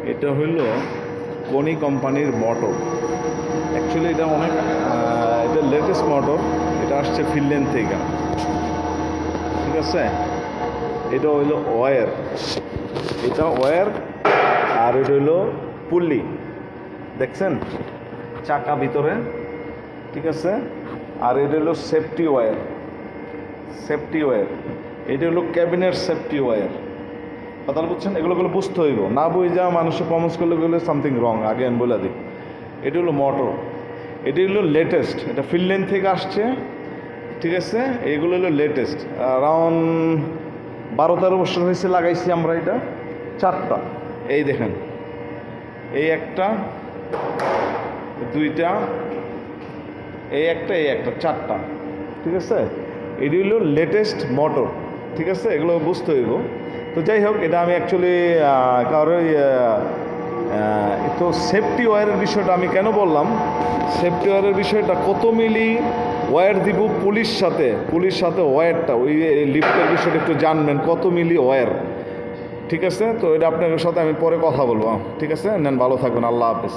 এটা হইল কোনি কোম্পানির মোটর। অ্যাকচুয়ালি এটা অনেক এটা লেটেস্ট মোটর। এটা আসছে ফিনল্যান্ড থেকে, ঠিক আছে। এটা হইল ওয়্যার, এটা ওয়্যার, আর এটা হইল পুল্লি, দেখছেন চাকা ভিতরে, ঠিক আছে। আর এটা হলো সেফটি ওয়্যার, সেফটি ওয়্যার। এটা হলো ক্যাবিনের সেফটি ওয়্যার। কথা বুঝছেন? এগুলো বুঝতে হইব, না বুঝা মানুষে কমেন্টস করলে গেলে সামথিং রং। আগে আমি বলে দিই, এটা হলো মোটর, এটা হলো লেটেস্ট, এটা ফিনল্যান্ড থেকে আসছে, ঠিক আছে। এগুলো হলো লেটেস্ট, অ্যারাউন্ড 12-13 বছর হয়েছে লাগাইছি আমরা। এটা 4টা, এই দেখেন, এই একটা, দুইটা, এই একটা, এই একটা, 4টা, ঠিক আছে। এটি হলো লেটেস্ট মোটর, ঠিক আছে। এগুলো বুঝতে হইব। তো যাই হোক, এটা আমি অ্যাকচুয়ালি কারোর তো সেফটি ওয়্যারের বিষয়টা আমি কেন বললাম, সেফটি ওয়্যারের বিষয়টা কত মিলি ওয়্যার দিব পুলিশ সাথে ওয়্যারটা, ওই লিফটের বিষয়টা একটু জানবেন, কত মিলি ওয়্যার, ঠিক আছে। তো এটা আপনাদের সাথে আমি পরে কথা বলবো, ঠিক আছে। নেন, ভালো থাকবেন, আল্লাহ হাফেজ।